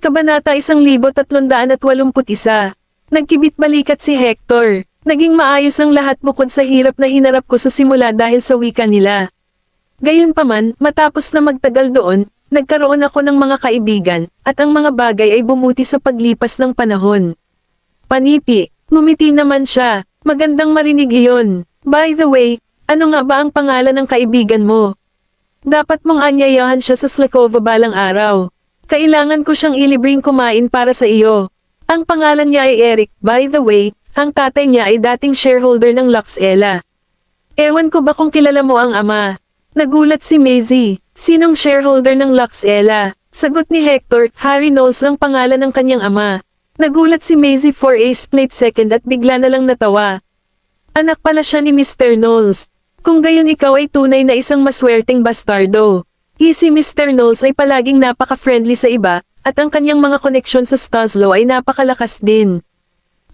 Kabanata 1381. Nagkibit-balikat si Hector. Naging maayos ang lahat bukod sa hirap na hinarap ko sa simula dahil sa wika nila. Gayunpaman, matapos na magtagal doon, nagkaroon ako ng mga kaibigan, at ang mga bagay ay bumuti sa paglipas ng panahon. Panipi, ngumiti naman siya. Magandang marinig iyon. By the way, ano nga ba ang pangalan ng kaibigan mo? Dapat mong anyayahan siya sa Slakova balang araw. Kailangan ko siyang ilibring kumain para sa iyo. Ang pangalan niya ay Eric. By the way, ang tatay niya ay dating shareholder ng Luxella. Ewan ko ba kung kilala mo ang ama? Nagulat si Maisie. Sinong shareholder ng Luxella? Sagot ni Hector, Harry Knowles ang pangalan ng kanyang ama. Nagulat si Maisie for a split second at bigla na lang natawa. Anak pala siya ni Mr. Knowles. Kung gayon ikaw ay tunay na isang maswerteng bastardo. Si Mr. Knowles ay palaging napaka-friendly sa iba, at ang kanyang mga koneksyon sa Stoslow ay napakalakas din.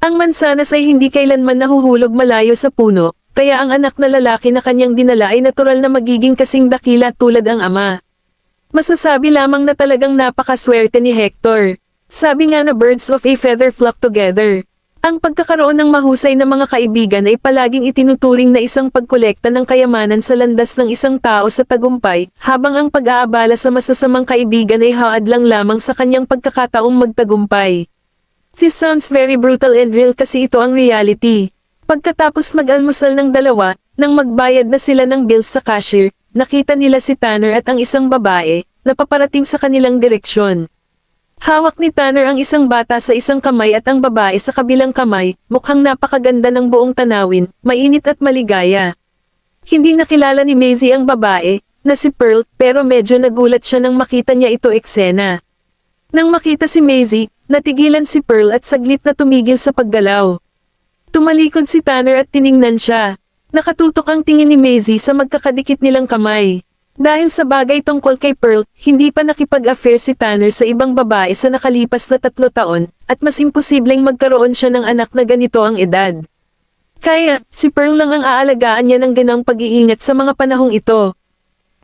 Ang mansanas ay hindi kailanman nahuhulog malayo sa puno, kaya ang anak na lalaki na kanyang dinala ay natural na magiging kasing dakila tulad ang ama. Masasabi lamang na talagang napakaswerte ni Hector. Sabi nga na birds of a feather flock together. Ang pagkakaroon ng mahusay na mga kaibigan ay palaging itinuturing na isang pagkolekta ng kayamanan sa landas ng isang tao sa tagumpay, habang ang pag-aabala sa masasamang kaibigan ay haadlang lamang sa kanyang pagkakataong magtagumpay. This sounds very brutal and real kasi ito ang reality. Pagkatapos mag-almusal ng dalawa, nang magbayad na sila ng bills sa cashier, nakita nila si Tanner at ang isang babae, na paparating sa kanilang direksyon. Hawak ni Tanner ang isang bata sa isang kamay at ang babae sa kabilang kamay, mukhang napakaganda ng buong tanawin, mainit at maligaya. Hindi nakilala ni Maisie ang babae, na si Pearl, pero medyo nagulat siya nang makita niya ito eksena. Nang makita si Maisie, natigilan si Pearl at saglit na tumigil sa paggalaw. Tumalikod si Tanner at tiningnan siya. Nakatutok ang tingin ni Maisie sa magkakadikit nilang kamay. Dahil sa bagay tungkol kay Pearl, hindi pa nakipag-affair si Tanner sa ibang babae sa nakalipas na 3 taon, at mas imposibleng magkaroon siya ng anak na ganito ang edad. Kaya, si Pearl lang ang aalagaan niya ng ganang pag-iingat sa mga panahong ito.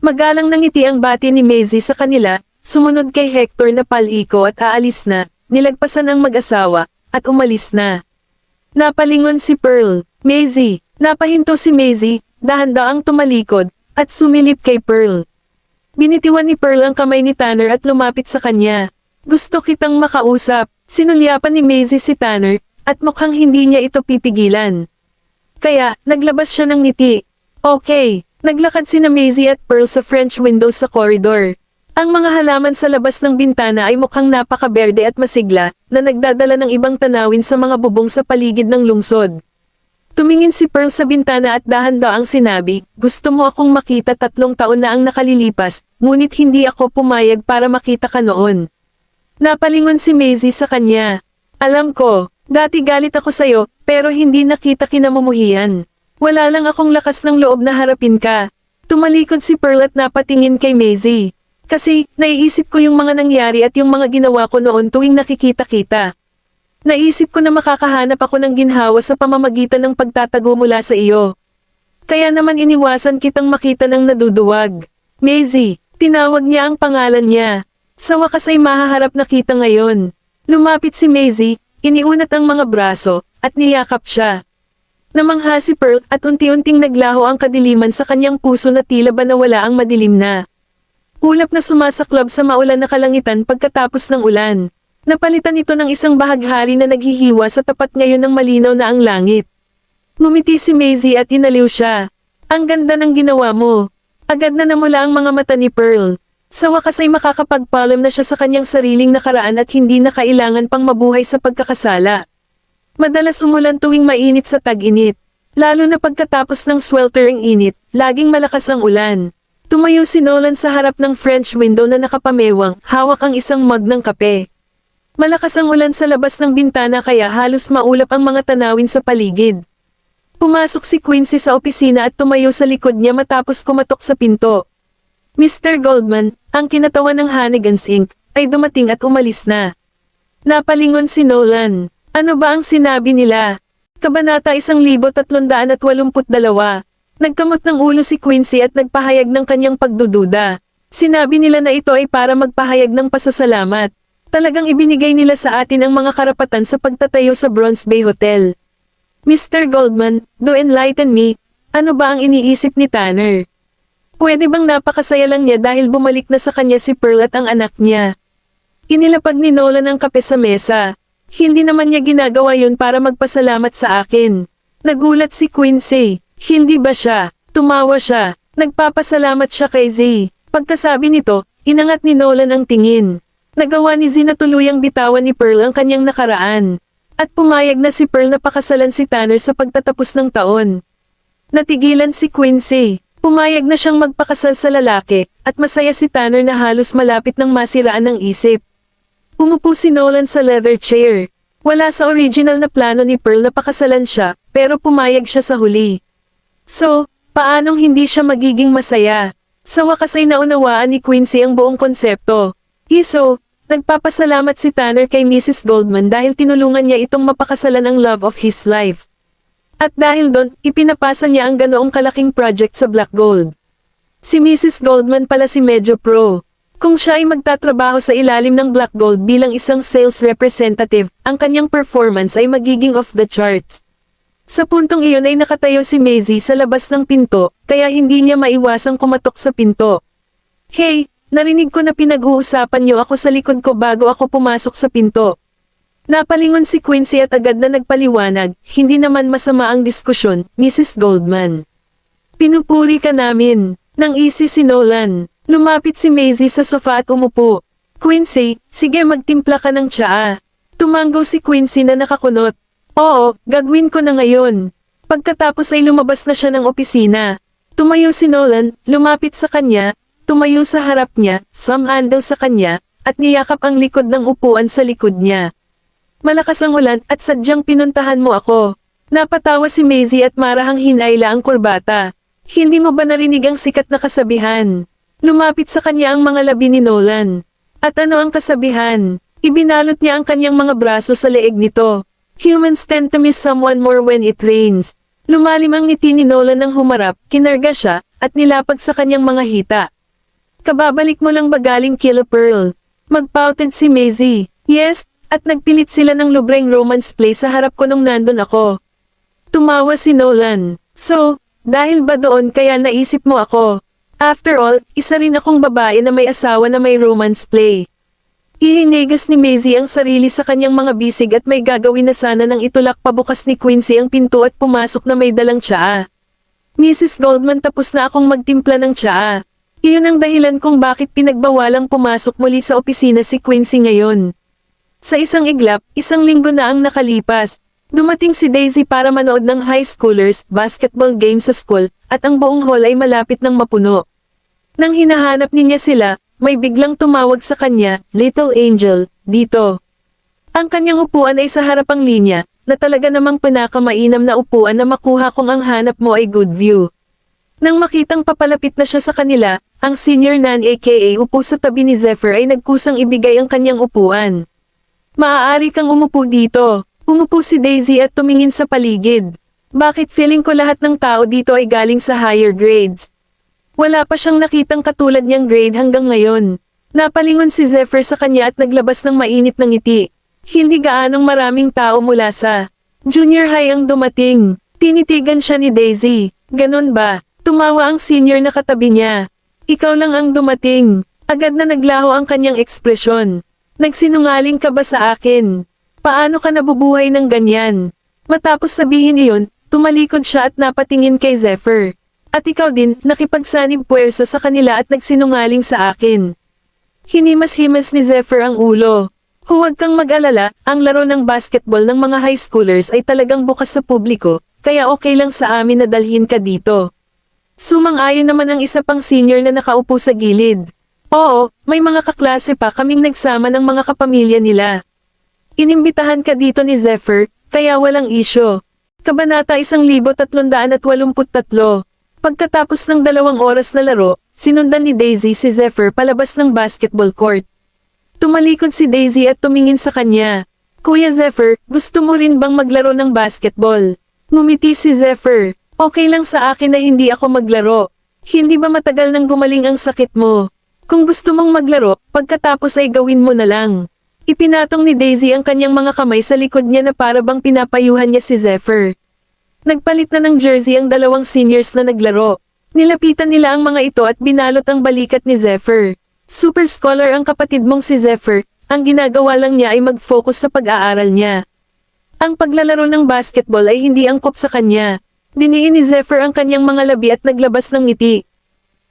Magalang nangiti ang bati ni Maisie sa kanila, sumunod kay Hector na paliko at aalis na, nilagpasan ang mag-asawa, at umalis na. Napalingon si Pearl. Maisie, napahinto si Maisie, dahan-daang tumalikod, at sumilip kay Pearl. Binitiwan ni Pearl ang kamay ni Tanner at lumapit sa kanya. Gusto kitang makausap. Sinulyapan ni Maisie si Tanner, at mukhang hindi niya ito pipigilan. Kaya, naglabas siya ng ngiti. Okay, naglakad sina Maisie at Pearl sa French window sa corridor. Ang mga halaman sa labas ng bintana ay mukhang napakaberde at masigla, na nagdadala ng ibang tanawin sa mga bubong sa paligid ng lungsod. Tumingin si Pearl sa bintana at dahan-daang sinabi, gusto mo akong makita 3 taon na ang nakalilipas, ngunit hindi ako pumayag para makita ka noon. Napalingon si Maisie sa kanya. Alam ko, dati galit ako sayo, pero hindi nakita kinamumuhian. Wala lang akong lakas ng loob na harapin ka. Tumalikod si Pearl at napatingin kay Maisie. Kasi, naiisip ko yung mga nangyari at yung mga ginawa ko noon tuwing nakikita-kita. Naisip ko na makakahanap ako ng ginhawa sa pamamagitan ng pagtatago mula sa iyo. Kaya naman iniwasan kitang makita ng naduduwag. Maisie, tinawag niya ang pangalan niya. Sa wakas ay mahaharap na kita ngayon. Lumapit si Maisie, iniunat ang mga braso, at niyakap siya. Namangha si Pearl at unti-unting naglaho ang kadiliman sa kanyang puso na tila ba nawala ang madilim na. Ulap na sumasaklab sa maulan na kalangitan pagkatapos ng ulan. Napalitan ito ng isang bahaghari na naghihiwa sa tapat ngayon ng malinaw na ang langit. Ngumiti si Maisie at inaliw siya. Ang ganda ng ginawa mo. Agad na namula ang mga mata ni Pearl. Sa wakas ay makakapagpaalam na siya sa kanyang sariling nakaraan at hindi na kailangan pang mabuhay sa pagkakasala. Madalas umulan tuwing mainit sa tag-init. Lalo na pagkatapos ng sweltering init, laging malakas ang ulan. Tumayo si Nolan sa harap ng French window na nakapamewang, hawak ang isang mug ng kape. Malakas ang ulan sa labas ng bintana kaya halos maulap ang mga tanawin sa paligid. Pumasok si Quincy sa opisina at tumayo sa likod niya matapos kumatok sa pinto. Mr. Goldman, ang kinatawan ng Hannigan's Inc., ay dumating at umalis na. Napalingon si Nolan. Ano ba ang sinabi nila? Kabanata 1382. Nagkamot ng ulo si Quincy at nagpahayag ng kanyang pagdududa. Sinabi nila na ito ay para magpahayag ng pasasalamat. Talagang ibinigay nila sa atin ang mga karapatan sa pagtatayo sa Bronze Bay Hotel. Mr. Goldman, do enlighten me, ano ba ang iniisip ni Tanner? Pwede bang napakasaya lang niya dahil bumalik na sa kanya si Pearl at ang anak niya? Inilapag ni Nolan ang kape sa mesa. Hindi naman niya ginagawa yun para magpasalamat sa akin. Nagulat si Quincy. Hindi ba siya? Tumawa siya. Nagpapasalamat siya kay Zay. Pagkasabi nito, inangat ni Nolan ang tingin. Nagawa ni Zay na tuluyang bitawan ni Pearl ang kanyang nakaraan. At pumayag na si Pearl na pakasalan si Tanner sa pagtatapos ng taon. Natigilan si Quincy. Pumayag na siyang magpakasal sa lalaki, at masaya si Tanner na halos malapit ng masiraan ng isip. Umupo si Nolan sa leather chair. Wala sa original na plano ni Pearl na pakasalan siya, pero pumayag siya sa huli. So, paanong hindi siya magiging masaya? Sa wakas ay naunawaan ni Quincy ang buong konsepto. Nagpapasalamat si Tanner kay Mrs. Goldman dahil tinulungan niya itong mapakasalan ang love of his life. At dahil doon, ipinapasa niya ang ganoong kalaking project sa Black Gold. Si Mrs. Goldman pala si medyo pro. Kung siya ay magtatrabaho sa ilalim ng Black Gold bilang isang sales representative, ang kanyang performance ay magiging off the charts. Sa puntong iyon ay nakatayo si Maisie sa labas ng pinto, kaya hindi niya maiwasang kumatok sa pinto. Hey, narinig ko na pinag-uusapan niyo ako sa likod ko bago ako pumasok sa pinto. Napalingon si Quincy at agad na nagpaliwanag, hindi naman masama ang diskusyon, Mrs. Goldman. Pinupuri ka namin. Nang isi si Nolan. Lumapit si Maisie sa sofa at umupo. Quincy, sige magtimpla ka ng tsaa. Tumanggaw si Quincy na nakakunot. Oo, gagawin ko na ngayon. Pagkatapos ay lumabas na siya ng opisina. Tumayo si Nolan, lumapit sa kanya, tumayo sa harap niya, sumandal sa kanya, at niyakap ang likod ng upuan sa likod niya. Malakas ang ulan at sadyang pinuntahan mo ako. Napatawa si Maisie at marahang hinayla ang kurbata. Hindi mo ba narinig ang sikat na kasabihan? Lumapit sa kanya ang mga labi ni Nolan. At ano ang kasabihan? Ibinalot niya ang kanyang mga braso sa leeg nito. Humans tend to miss someone more when it rains. Lumalim ang ngiti ni Nolan nang humarap, kinarga siya, at nilapag sa kanyang mga hita. Kababalik mo lang ba galing kila Pearl? Magpouted si Maisie. Yes. At nagpilit sila ng libreng romance play sa harap ko nung nandun ako. Tumawa si Nolan. So, dahil ba doon kaya naisip mo ako? After all, isa rin akong babae na may asawa na may romance play. Ihinigas ni Maisie ang sarili sa kanyang mga bisig at may gagawin na sana nang itulak pabukas ni Quincy ang pinto at pumasok na may dalang tsaa. Mrs. Goldman, tapos na akong magtimpla ng tsaa. Iyon ang dahilan kung bakit pinagbawalang pumasok muli sa opisina si Quincy ngayon. Sa isang iglap, isang linggo na ang nakalipas. Dumating si Daisy para manood ng high schoolers basketball game sa school, at ang buong hall ay malapit ng mapuno. Nang hinahanap niya sila, may biglang tumawag sa kanya, Little Angel, dito. Ang kanyang upuan ay sa harapang linya, na talaga namang pinakamainam na upuan na makuha kung ang hanap mo ay good view. Nang makitang papalapit na siya sa kanila, ang senior nan aka upo sa tabi ni Zephyr ay nagkusang ibigay ang kanyang upuan. Maaari kang umupo dito. Umupo si Daisy at tumingin sa paligid. Bakit feeling ko lahat ng tao dito ay galing sa higher grades? Wala pa siyang nakitang katulad niyang grade hanggang ngayon. Napalingon si Zephyr sa kanya at naglabas ng mainit na ngiti. Hindi gaanong maraming tao mula sa junior high ang dumating. Tinitigan siya ni Daisy. Ganon ba? Tumawa ang senior na katabi niya. Ikaw lang ang dumating. Agad na naglaho ang kanyang ekspresyon. Nagsinungaling ka ba sa akin? Paano ka nabubuhay ng ganyan? Matapos sabihin iyon, tumalikod siya at napatingin kay Zephyr. At ikaw din, nakipagsanib puwersa sa kanila at nagsinungaling sa akin. Hinimas-himas ni Zephyr ang ulo. Huwag kang mag-alala, ang laro ng basketball ng mga high schoolers ay talagang bukas sa publiko, kaya okay lang sa amin na dalhin ka dito. Sumang-ayon naman ang isa pang senior na nakaupo sa gilid. Oo, may mga kaklase pa kaming nagsama ng mga kapamilya nila. Inimbitahan ka dito ni Zephyr, kaya walang isyo. Kabanata 1383. Pagkatapos ng 2 oras na laro, sinundan ni Daisy si Zephyr palabas ng basketball court. Tumalikod si Daisy at tumingin sa kanya. Kuya Zephyr, gusto mo rin bang maglaro ng basketball? Ngumiti si Zephyr. Okay lang sa akin na hindi ako maglaro. Hindi ba matagal nang gumaling ang sakit mo? Kung gusto mong maglaro, pagkatapos ay gawin mo na lang. Ipinatong ni Daisy ang kanyang mga kamay sa likod niya na para bang pinapayuhan niya si Zephyr. Nagpalit na ng jersey ang dalawang seniors na naglaro. Nilapitan nila ang mga ito at binalot ang balikat ni Zephyr. Super scholar ang kapatid mong si Zephyr, ang ginagawa lang niya ay mag-focus sa pag-aaral niya. Ang paglalaro ng basketball ay hindi angkop sa kanya. Diniin ni Zephyr ang kanyang mga labi at naglabas ng ngiti.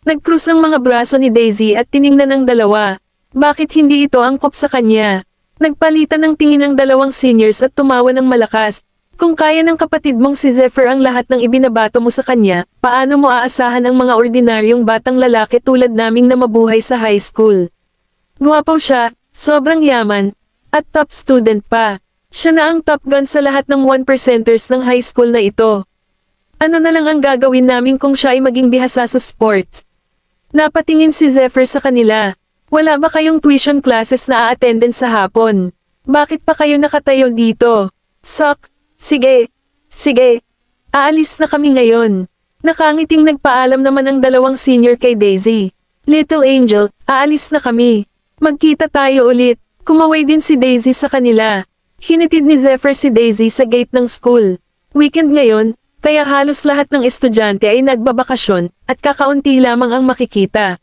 Nagkrus ang mga braso ni Daisy at tiningnan ng dalawa. Bakit hindi ito angkop sa kanya? Nagpalitan ng tingin ng dalawang seniors at tumawa ng malakas. Kung kaya ng kapatid mong si Zephyr ang lahat ng ibinabato mo sa kanya, paano mo aasahan ang mga ordinaryong batang lalaki tulad naming na mabuhay sa high school? Gwapo siya, sobrang yaman, at top student pa. Siya na ang top gun sa lahat ng 1%ers ng high school na ito. Ano na lang ang gagawin namin kung siya ay maging bihasa sa sports? Napatingin si Zephyr sa kanila. Wala ba kayong tuition classes na a-attendance sa hapon? Bakit pa kayo nakatayo dito? Suck! Sige, sige. Aalis na kami ngayon. Nakangiting nagpaalam naman ang dalawang senior kay Daisy. Little Angel, aalis na kami. Magkita tayo ulit. Kumaway din si Daisy sa kanila. Hinitid ni Zephyr si Daisy sa gate ng school. Weekend ngayon, kaya halos lahat ng estudyante ay nagbabakasyon at kakaunti lamang ang makikita.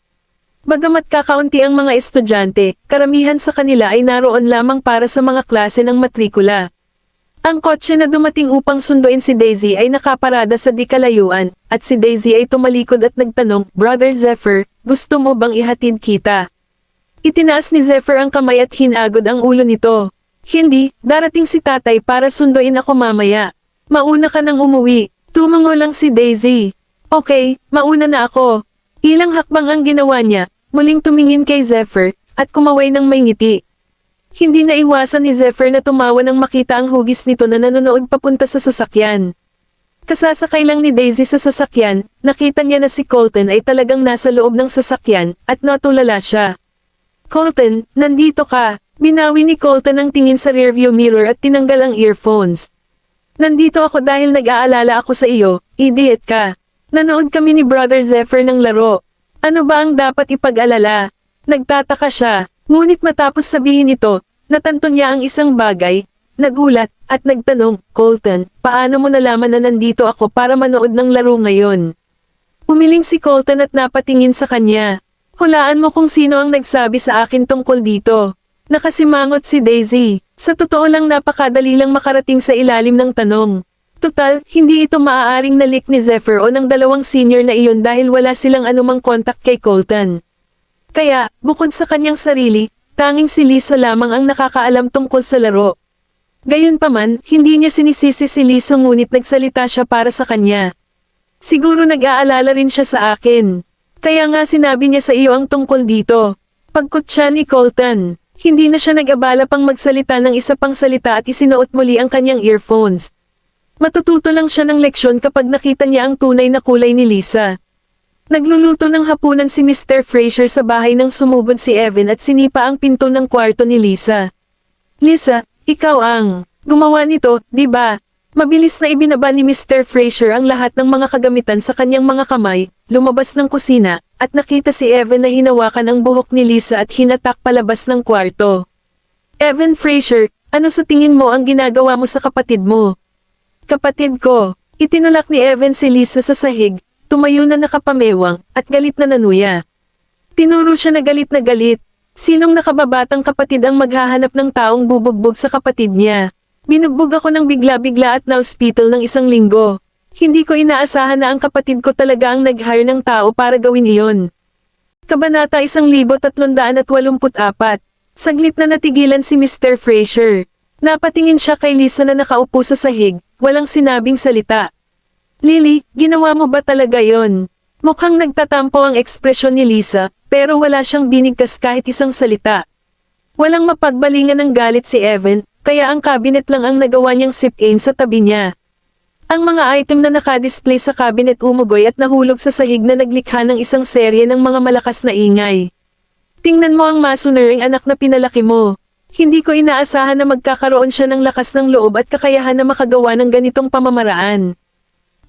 Bagamat kakaunti ang mga estudyante, karamihan sa kanila ay naroon lamang para sa mga klase ng matrikula. Ang kotse na dumating upang sunduin si Daisy ay nakaparada sa di kalayuan, at si Daisy ay tumalikod at nagtanong, Brother Zephyr, gusto mo bang ihatid kita? Itinaas ni Zephyr ang kamay at hinagod ang ulo nito. Hindi, darating si tatay para sunduin ako mamaya. Mauna ka nang umuwi. Tumango lang si Daisy. Okay, mauna na ako. Ilang hakbang ang ginawa niya, muling tumingin kay Zephyr, at kumaway ng may ngiti. Hindi naiwasan ni Zephyr na tumawa nang makita ang hugis nito na nanonood papunta sa sasakyan. Kasasakay lang ni Daisy sa sasakyan, nakita niya na si Colton ay talagang nasa loob ng sasakyan, at natulala siya. Colton, nandito ka. Binawi ni Colton ang tingin sa rearview mirror at tinanggal ang earphones. Nandito ako dahil nag-aalala ako sa iyo, idiot ka. Nanood kami ni Brother Zephyr ng laro. Ano ba ang dapat ipag-alala? Nagtataka siya. Ngunit matapos sabihin ito, natanto niya ang isang bagay, nagulat, at nagtanong, Colton, paano mo nalaman na nandito ako para manood ng laro ngayon? Umiling si Colton at napatingin sa kanya. Hulaan mo kung sino ang nagsabi sa akin tungkol dito. Nakasimangot si Daisy. Sa totoo lang napakadali lang makarating sa ilalim ng tanong. Total, hindi ito maaaring nalik ni Zephyr o ng dalawang senior na iyon dahil wala silang anumang kontak kay Colton. Kaya, bukod sa kanyang sarili, tanging si Lisa lamang ang nakakaalam tungkol sa laro. Gayunpaman, hindi niya sinisisi si Lisa ngunit nagsalita siya para sa kanya. Siguro nag-aalala rin siya sa akin. Kaya nga sinabi niya sa iyo ang tungkol dito. Pagkutsa ni Colton, hindi na siya nag-abala pang magsalita ng isa pang salita at isinuot muli ang kanyang earphones. Matututo lang siya ng leksyon kapag nakita niya ang tunay na kulay ni Lisa. Nagluluto ng hapunan si Mr. Fraser sa bahay nang sumugod si Evan at sinipa ang pinto ng kwarto ni Lisa. Lisa, ikaw ang gumawa nito, di ba? Mabilis na ibinaba ni Mr. Fraser ang lahat ng mga kagamitan sa kanyang mga kamay, lumabas ng kusina, at nakita si Evan na hinawakan ang buhok ni Lisa at hinatak palabas ng kwarto. Evan Fraser, ano sa tingin mo ang ginagawa mo sa kapatid mo? Kapatid ko, itinulak ni Evan si Lisa sa sahig. Tumayo na nakapamewang, at galit na nanuya. Tinuro siya na galit. Sinong nakababatang kapatid ang maghahanap ng taong bubugbog sa kapatid niya? Binugbog ako ng bigla-bigla at na-hospital ng 1 linggo. Hindi ko inaasahan na ang kapatid ko talaga ang nag-hire ng tao para gawin iyon. Kabanata 1384. Saglit na natigilan si Mr. Fraser. Napatingin siya kay Lisa na nakaupo sa sahig, walang sinabing salita. Lily, ginawa mo ba talaga yon? Mukhang nagtatampo ang ekspresyon ni Lisa, pero wala siyang binigkas kahit isang salita. Walang mapagbalingan ng galit si Evan, kaya ang cabinet lang ang nagawa niyang sip-in sa tabi niya. Ang mga item na nakadisplay sa cabinet umugoy at nahulog sa sahig na naglikha ng isang serye ng mga malakas na ingay. Tingnan mo ang masunuring anak na pinalaki mo. Hindi ko inaasahan na magkakaroon siya ng lakas ng loob at kakayahan na makagawa ng ganitong pamamaraan.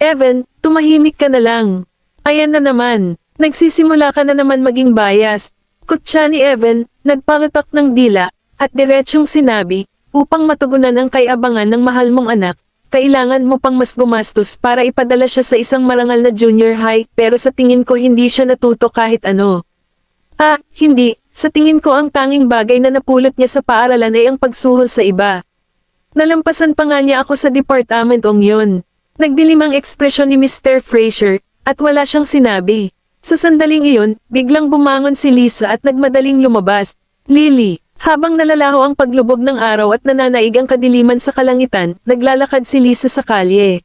Evan, tumahimik ka na lang. Ayan na naman. Nagsisimula ka na naman maging bias. Kutsa ni Evan, nagpangatak ng dila, at diretsyong sinabi, upang matugunan ang kaiabangan ng mahal mong anak, kailangan mo pang mas gumastos para ipadala siya sa isang marangal na junior high, pero sa tingin ko hindi siya natuto kahit ano. Hindi, sa tingin ko ang tanging bagay na napulot niya sa paaralan ay ang pagsuhol sa iba. Nalampasan pa nga niya ako sa departamentong yun. Nagdilim ang ekspresyon ni Mr. Fraser, at wala siyang sinabi. Sa sandaling iyon, biglang bumangon si Lisa at nagmadaling lumabas. Lily, habang nalalaho ang paglubog ng araw at nananaig ang kadiliman sa kalangitan, naglalakad si Lisa sa kalye.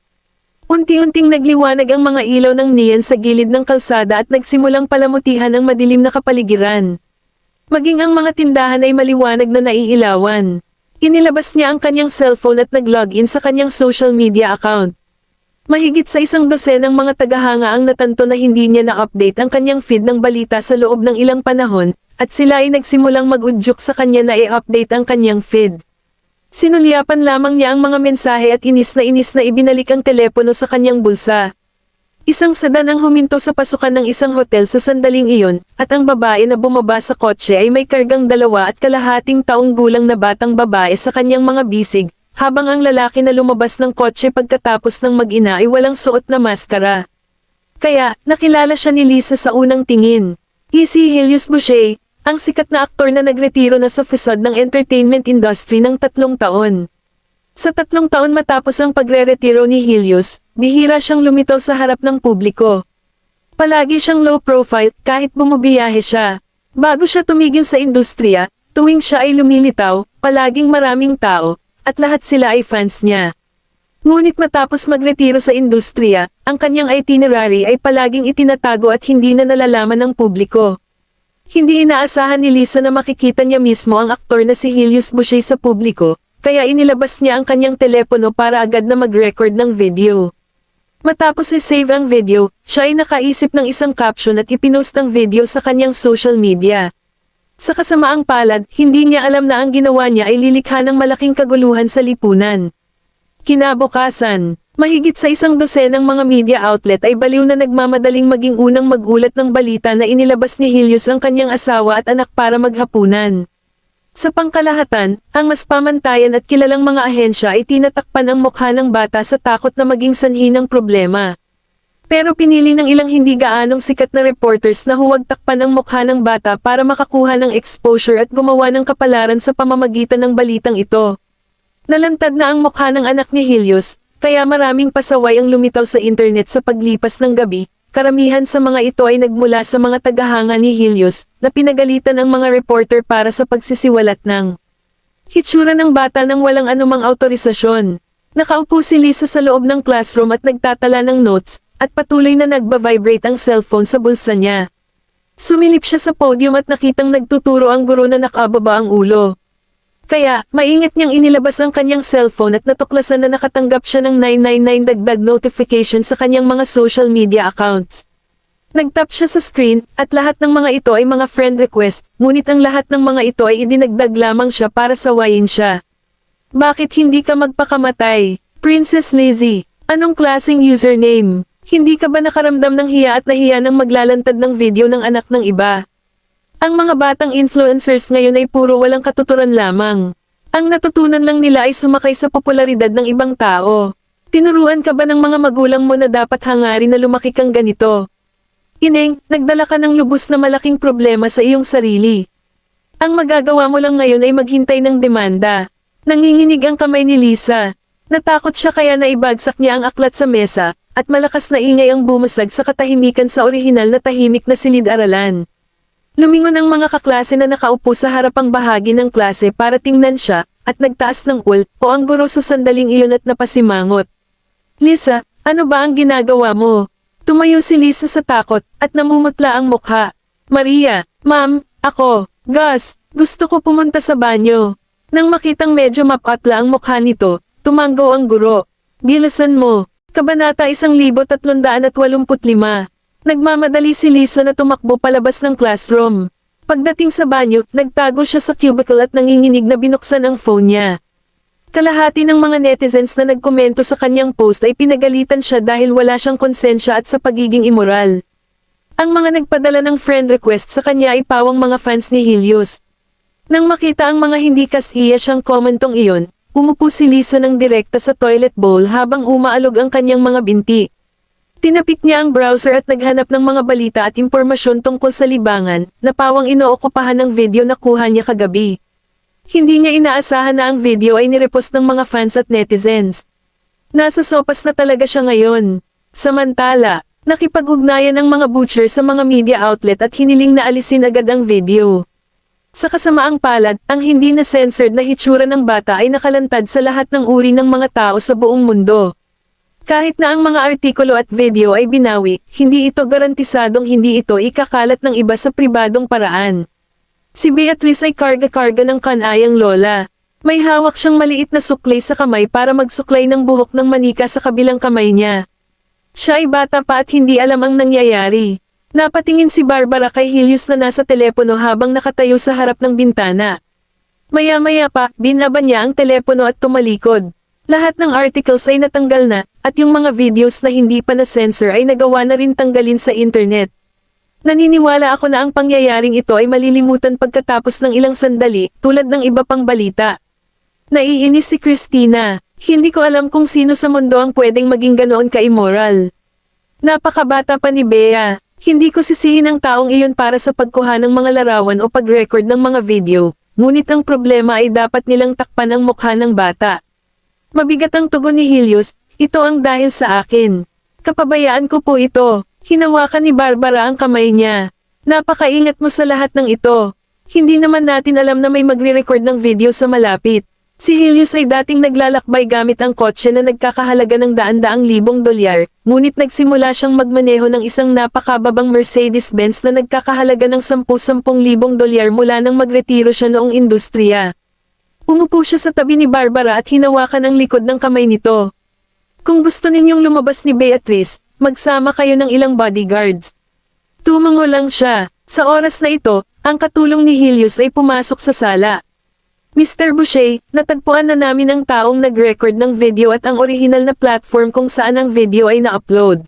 Unti-unting nagliwanag ang mga ilaw ng neon sa gilid ng kalsada at nagsimulang palamutihan ang madilim na kapaligiran. Maging ang mga tindahan ay maliwanag na naiilawan. Inilabas niya ang kanyang cellphone at nag-login sa kanyang social media account. Mahigit sa 100 ng mga tagahanga ang natanto na hindi niya na-update ang kanyang feed ng balita sa loob ng ilang panahon, at sila ay nagsimulang mag-udyok sa kanya na i-update ang kanyang feed. Sinulyapan lamang niya ang mga mensahe at inis na ibinalik ang telepono sa kanyang bulsa. Isang sedan ang huminto sa pasukan ng isang hotel sa sandaling iyon, at ang babae na bumaba sa kotse ay may kargang 2.5 taong gulang na batang babae sa kanyang mga bisig, habang ang lalaki na lumabas ng kotse pagkatapos ng mag-ina ay walang suot na maskara. Kaya, nakilala siya ni Lisa sa unang tingin. Si Helios Boucher, ang sikat na aktor na nagretiro na sa facade ng entertainment industry ng 3 taon. Sa 3 taon matapos ang pagre-retiro ni Helios, bihira siyang lumitaw sa harap ng publiko. Palagi siyang low profile kahit bumubiyahe siya. Bago siya tumigil sa industriya, tuwing siya ay lumilitaw, palaging maraming tao, at lahat sila ay fans niya. Ngunit matapos magretiro sa industriya, ang kanyang itinerary ay palaging itinatago at hindi na nalalaman ng publiko. Hindi inaasahan ni Lisa na makikita niya mismo ang aktor na si Helios Boucher sa publiko, kaya inilabas niya ang kanyang telepono para agad na mag-record ng video. Matapos i-save ang video, siya ay nakaisip ng isang caption at ipinost ang video sa kanyang social media. Sa kasamaang palad, hindi niya alam na ang ginawa niya ay lilikha ng malaking kaguluhan sa lipunan. Kinabukasan, mahigit sa 100 ng mga media outlet ay baliw na nagmamadaling maging unang magulat ng balita na inilabas ni Helios ang kanyang asawa at anak para maghapunan. Sa pangkalahatan, ang mas pamantayan at kilalang mga ahensya ay tinatakpan ang mukha ng bata sa takot na maging sanhi ng problema. Pero pinili ng ilang hindi gaanong sikat na reporters na huwag takpan ang mukha ng bata para makakuha ng exposure at gumawa ng kapalaran sa pamamagitan ng balitang ito. Nalantad na ang mukha ng anak ni Helios, kaya maraming pasaway ang lumitaw sa internet sa paglipas ng gabi. Karamihan sa mga ito ay nagmula sa mga tagahanga ni Helios, na pinagalitan ang mga reporter para sa pagsisiwalat ng hitsura ng bata nang walang anumang autorisasyon. Nakaupo si Lisa sa loob ng classroom at nagtatala ng notes, at patuloy na nagba-vibrate ang cellphone sa bulsa niya. Sumilip siya sa podium at nakitang nagtuturo ang guro na nakababa ang ulo. Kaya, maingat niyang inilabas ang kanyang cellphone at natuklasan na nakatanggap siya ng 999 dagdag notification sa kanyang mga social media accounts. Nagtap siya sa screen, at lahat ng mga ito ay mga friend request, ngunit ang lahat ng mga ito ay idinagdag lamang siya para sawayin siya. Bakit hindi ka magpakamatay? Princess Lizzie, anong klaseng username? Hindi ka ba nakaramdam ng hiya at nahiya nang maglalantad ng video ng anak ng iba? Ang mga batang influencers ngayon ay puro walang katuturan lamang. Ang natutunan lang nila ay sumakay sa popularidad ng ibang tao. Tinuruan ka ba ng mga magulang mo na dapat hangarin na lumaki kang ganito? Ineng, nagdala ka ng lubos na malaking problema sa iyong sarili. Ang magagawa mo lang ngayon ay maghintay ng demanda. Nanginginig ang kamay ni Lisa. Natakot siya kaya naibagsak niya ang aklat sa mesa, at malakas na ingay ang bumasag sa katahimikan sa orihinal na tahimik na silid-aralan. Lumingon ang mga kaklase na nakaupo sa harapang bahagi ng klase para tingnan siya, at nagtaas ng o ang guro sa sandaling iyon at napasimangot. Lisa, ano ba ang ginagawa mo? Tumayo si Lisa sa takot, at namumutla ang mukha. Maria, ma'am, ako, Gus, gusto ko pumunta sa banyo. Nang makitang medyo mapatla ang mukha nito, tumanggaw ang guro. Gilasan mo. Kabanata 1385. Nagmamadali si Lisa na tumakbo palabas ng classroom. Pagdating sa banyo, nagtago siya sa cubicle at nanginginig na binuksan ang phone niya. Kalahati ng mga netizens na nagkomento sa kanyang post ay pinagalitan siya dahil wala siyang konsensya at sa pagiging immoral. Ang mga nagpadala ng friend request sa kanya ay pawang mga fans ni Helios. Nang makita ang mga hindi kasiya siyang komentong iyon, umupo si Lisa ng direkta sa toilet bowl habang umaalog ang kanyang mga binti. Tinapik niya ang browser at naghanap ng mga balita at impormasyon tungkol sa libangan, na pawang inookupahan ng video na kuha niya kagabi. Hindi niya inaasahan na ang video ay nirepost ng mga fans at netizens. Nasa sopas na talaga siya ngayon. Samantala, nakipag-ugnayan ang mga butcher sa mga media outlet at hiniling na alisin agad ang video. Sa kasamaang palad, ang hindi na censored na hitsura ng bata ay nakalantad sa lahat ng uri ng mga tao sa buong mundo. Kahit na ang mga artikulo at video ay binawi, hindi ito garantisadong hindi ito ikakalat ng iba sa pribadong paraan. Si Beatrice ay karga-karga ng kanayang lola. May hawak siyang maliit na suklay sa kamay para magsuklay ng buhok ng manika sa kabilang kamay niya. Siya ay bata pa at hindi alam ang nangyayari. Napatingin si Barbara kay Helios na nasa telepono habang nakatayo sa harap ng bintana. Maya-maya pa, binaba niya ang telepono at tumalikod. Lahat ng articles ay natanggal na, at yung mga videos na hindi pa na-censor ay nagawa na rin tanggalin sa internet. Naniniwala ako na ang pangyayaring ito ay malilimutan pagkatapos ng ilang sandali, tulad ng iba pang balita. Naiinis si Christina. Hindi ko alam kung sino sa mundo ang pwedeng maging ganoon ka-immoral. Napakabata pa ni Bea. Hindi ko sisihin ang taong iyon para sa pagkuha ng mga larawan o pag-record ng mga video, ngunit ang problema ay dapat nilang takpan ang mukha ng bata. Mabigat ang tugon ni Helios, ito ang dahil sa akin. Kapabayaan ko po ito. Hinawakan ni Barbara ang kamay niya. Napakaingat mo sa lahat ng ito. Hindi naman natin alam na may magre-record ng video sa malapit. Si Helios ay dating naglalakbay gamit ang kotse na nagkakahalaga ng daan-daang libong dolyar, ngunit nagsimula siyang magmaneho ng isang napakababang Mercedes-Benz na nagkakahalaga ng 10,000 dolyar mula nang magretiro siya noong industriya. Umupo siya sa tabi ni Barbara at hinawakan ang likod ng kamay nito. Kung gusto ninyong lumabas ni Beatrice, magsama kayo ng ilang bodyguards. Tumango lang siya. Sa oras na ito, ang katulong ni Helios ay pumasok sa sala. Mr. Boucher, natagpuan na namin ang taong nag-record ng video at ang orihinal na platform kung saan ang video ay na-upload.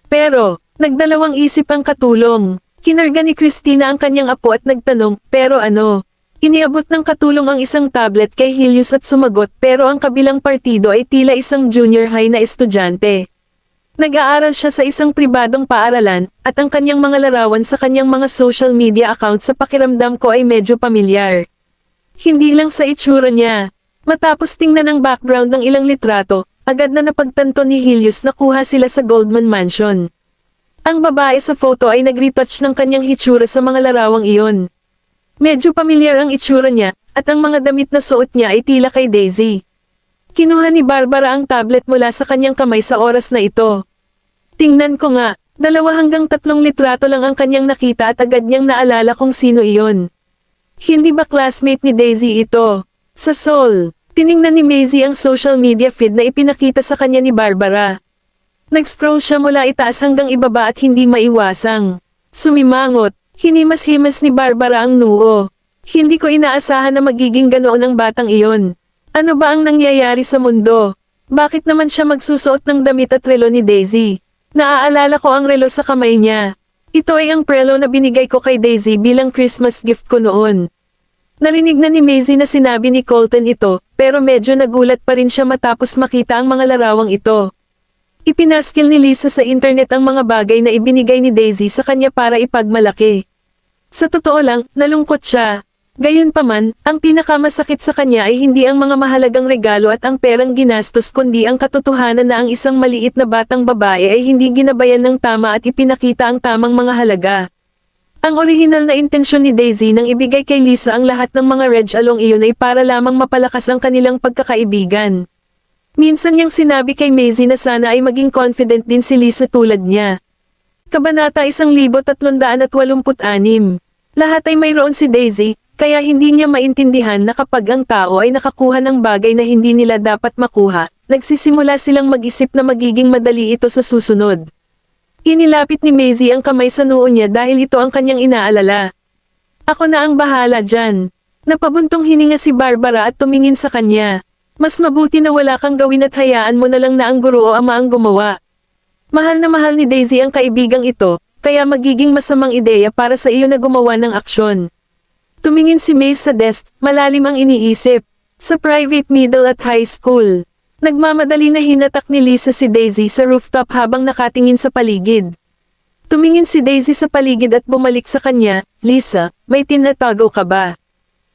Pero, nagdalawang isip ang katulong. Kinarga ni Christina ang kanyang apo at nagtanong, pero ano? Iniabot ng katulong ang isang tablet kay Helios at sumagot pero ang kabilang partido ay tila isang junior high na estudyante. Nag-aaral siya sa isang pribadong paaralan, at ang kanyang mga larawan sa kanyang mga social media account sa pakiramdam ko ay medyo pamilyar. Hindi lang sa itsura niya. Matapos tingnan ang background ng ilang litrato, agad na napagtanto ni Helios na kuha sila sa Goldman Mansion. Ang babae sa photo ay nag-retouch ng kanyang hitsura sa mga larawang iyon. Medyo pamilyar ang itsura niya, at ang mga damit na suot niya ay tila kay Daisy. Kinuha ni Barbara ang tablet mula sa kanyang kamay sa oras na ito. Tingnan ko nga, 2 hanggang 3 litrato lang ang kanyang nakita at agad niyang naalala kung sino iyon. Hindi ba classmate ni Daisy ito? Sa Seoul, tiningnan ni Maisie ang social media feed na ipinakita sa kanya ni Barbara. Nag-scroll siya mula itaas hanggang ibaba at hindi maiwasang sumimangot. Hinimas-himas ni Barbara ang noo. Hindi ko inaasahan na magiging ganoon ang batang iyon. Ano ba ang nangyayari sa mundo? Bakit naman siya magsusuot ng damit at relo ni Daisy? Naaalala ko ang relo sa kamay niya. Ito ay ang prelo na binigay ko kay Daisy bilang Christmas gift ko noon. Narinig na ni Maisie na sinabi ni Colton ito, pero medyo nagulat pa rin siya matapos makita ang mga larawang ito. Ipinaskil ni Lisa sa internet ang mga bagay na ibinigay ni Daisy sa kanya para ipagmalaki. Sa totoo lang, nalungkot siya. Gayunpaman, ang pinakamasakit sa kanya ay hindi ang mga mahalagang regalo at ang perang ginastos kundi ang katotohanan na ang isang maliit na batang babae ay hindi ginabayan ng tama at ipinakita ang tamang mga halaga. Ang orihinal na intensyon ni Daisy nang ibigay kay Lisa ang lahat ng mga reg along iyon ay para lamang mapalakas ang kanilang pagkakaibigan. Minsan niyang sinabi kay Maisie na sana ay maging confident din si Lisa tulad niya. Kabanata 1386. Lahat ay mayroon si Daisy, kaya hindi niya maintindihan na kapag ang tao ay nakakuha ng bagay na hindi nila dapat makuha, nagsisimula silang mag-isip na magiging madali ito sa susunod. Inilapit ni Maisie ang kamay sa noo niya dahil ito ang kanyang inaalala. Ako na ang bahala dyan. Napabuntong hininga si Barbara at tumingin sa kanya. Mas mabuti na wala kang gawin at hayaan mo na lang na ang guro o ama ang gumawa. Mahal na mahal ni Daisy ang kaibigang ito, kaya magiging masamang ideya para sa iyo na gumawa ng aksyon. Tumingin si Maze sa desk, malalim ang iniisip. Sa private middle at high school. Nagmamadali na hinatak ni Lisa si Daisy sa rooftop habang nakatingin sa paligid. Tumingin si Daisy sa paligid at bumalik sa kanya, "Lisa, may tinatago ka ba?"